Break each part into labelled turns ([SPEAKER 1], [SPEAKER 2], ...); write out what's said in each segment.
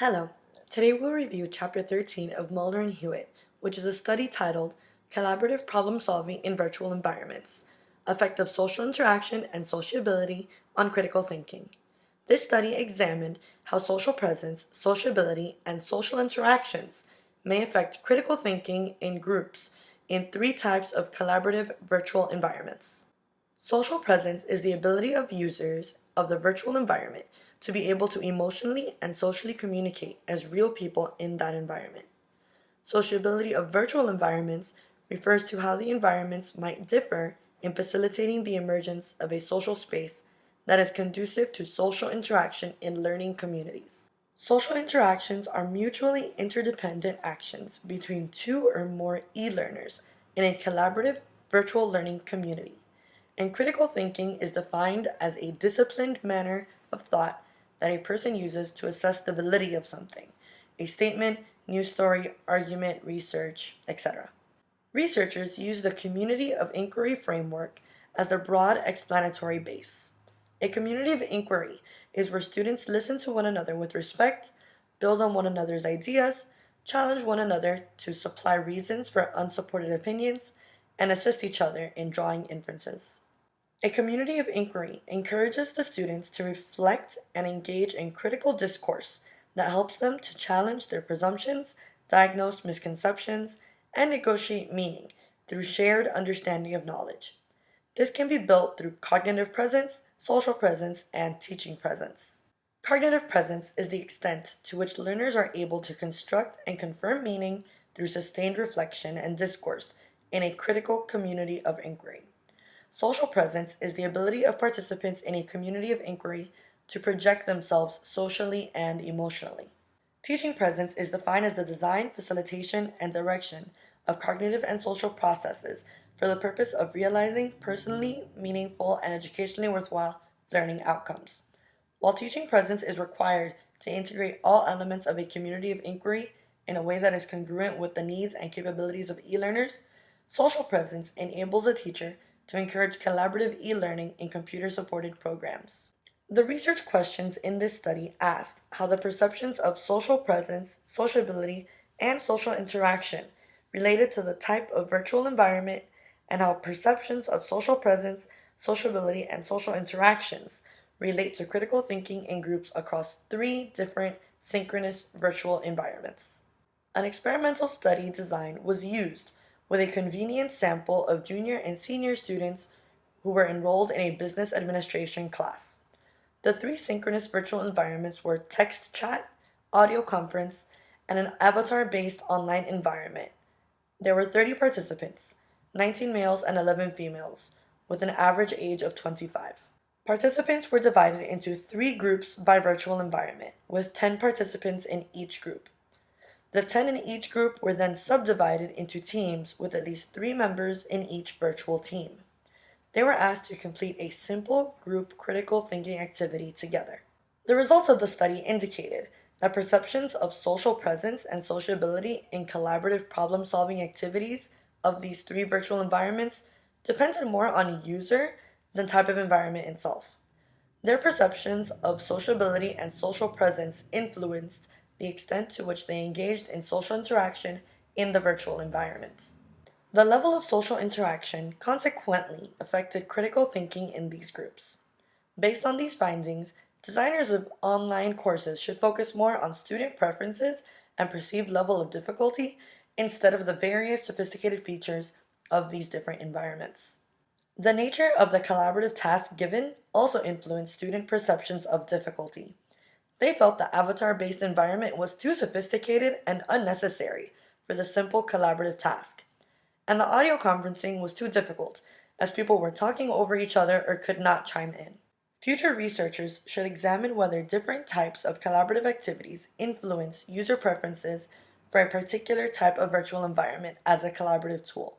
[SPEAKER 1] Hello. Today we'll review Chapter 13 of Mulder and Hewitt, which is a study titled Collaborative Problem Solving in Virtual Environments: Effective Social Interaction and Sociability on Critical Thinking. This study examined how social presence, sociability, and social interactions may affect critical thinking in groups in three types of collaborative virtual environments. Social presence is the ability of users of the virtual environment to be able to emotionally and socially communicate as real people in that environment. Sociability of virtual environments refers to how the environments might differ in facilitating the emergence of a social space that is conducive to social interaction in learning communities. Social interactions are mutually interdependent actions between two or more e-learners in a collaborative virtual learning community. And critical thinking is defined as a disciplined manner of thought that a person uses to assess the validity of something, a statement, news story, argument, research, etc. Researchers use the community of inquiry framework as their broad explanatory base. A community of inquiry is where students listen to one another with respect, build on one another's ideas, challenge one another to supply reasons for unsupported opinions, and assist each other in drawing inferences. A community of inquiry encourages the students to reflect and engage in critical discourse that helps them to challenge their presumptions, diagnose misconceptions, and negotiate meaning through shared understanding of knowledge. This can be built through cognitive presence, social presence, and teaching presence. Cognitive presence is the extent to which learners are able to construct and confirm meaning through sustained reflection and discourse in a critical community of inquiry. Social presence is the ability of participants in a community of inquiry to project themselves socially and emotionally. Teaching presence is defined as the design, facilitation, and direction of cognitive and social processes for the purpose of realizing personally meaningful and educationally worthwhile learning outcomes. While teaching presence is required to integrate all elements of a community of inquiry in a way that is congruent with the needs and capabilities of e-learners, social presence enables a teacher to encourage collaborative e-learning in computer-supported programs. The research questions in this study asked how the perceptions of social presence, sociability, and social interaction related to the type of virtual environment, and how perceptions of social presence, sociability, and social interactions relate to critical thinking in groups across three different synchronous virtual environments. An experimental study design was used with a convenient sample of junior and senior students who were enrolled in a business administration class. The three synchronous virtual environments were text chat, audio conference, and an avatar-based online environment. There were 30 participants, 19 males and 11 females, with an average age of 25. Participants were divided into three groups by virtual environment, with 10 participants in each group. The 10 in each group were then subdivided into teams with at least 3 members in each virtual team. They were asked to complete a simple group critical thinking activity together. The results of the study indicated that perceptions of social presence and sociability in collaborative problem-solving activities of these three virtual environments depended more on user than type of environment itself. Their perceptions of sociability and social presence influenced the extent to which they engaged in social interaction in the virtual environment. The level of social interaction consequently affected critical thinking in these groups. Based on these findings, designers of online courses should focus more on student preferences and perceived level of difficulty instead of the various sophisticated features of these different environments. The nature of the collaborative task given also influenced student perceptions of difficulty. They felt the avatar-based environment was too sophisticated and unnecessary for the simple collaborative task, and the audio conferencing was too difficult, as people were talking over each other or could not chime in. Future researchers should examine whether different types of collaborative activities influence user preferences for a particular type of virtual environment as a collaborative tool.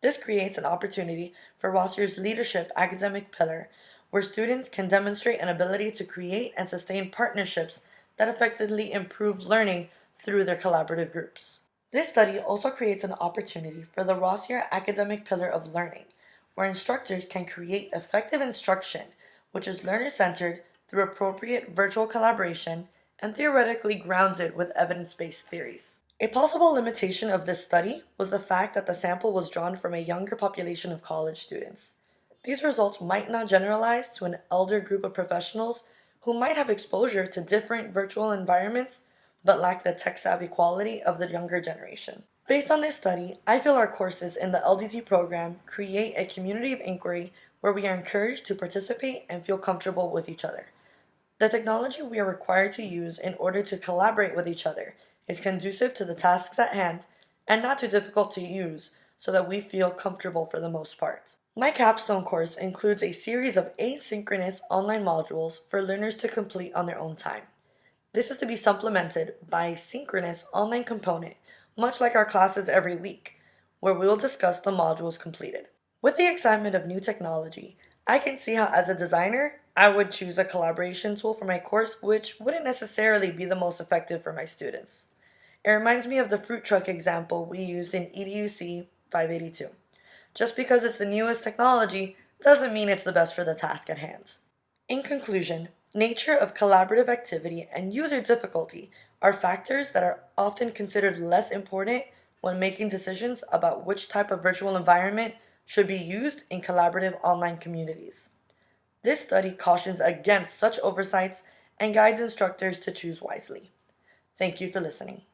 [SPEAKER 1] This creates an opportunity for Rossier's leadership academic pillar, where students can demonstrate an ability to create and sustain partnerships that effectively improve learning through their collaborative groups. This study also creates an opportunity for the Rossier academic pillar of learning, where instructors can create effective instruction which is learner-centered through appropriate virtual collaboration and theoretically grounded with evidence-based theories. A possible limitation of this study was the fact that the sample was drawn from a younger population of college students. These results might not generalize to an elder group of professionals who might have exposure to different virtual environments but lack the tech-savvy quality of the younger generation. Based on this study, I feel our courses in the LDT program create a community of inquiry where we are encouraged to participate and feel comfortable with each other. The technology we are required to use in order to collaborate with each other is conducive to the tasks at hand and not too difficult to use so that we feel comfortable for the most part. My capstone course includes a series of asynchronous online modules for learners to complete on their own time. This is to be supplemented by a synchronous online component, much like our classes every week, where we will discuss the modules completed. With the excitement of new technology, I can see how as a designer, I would choose a collaboration tool for my course which wouldn't necessarily be the most effective for my students. It reminds me of the fruit truck example we used in EDUC 582. Just because it's the newest technology doesn't mean it's the best for the task at hand. In conclusion, nature of collaborative activity and user difficulty are factors that are often considered less important when making decisions about which type of virtual environment should be used in collaborative online communities. This study cautions against such oversights and guides instructors to choose wisely. Thank you for listening.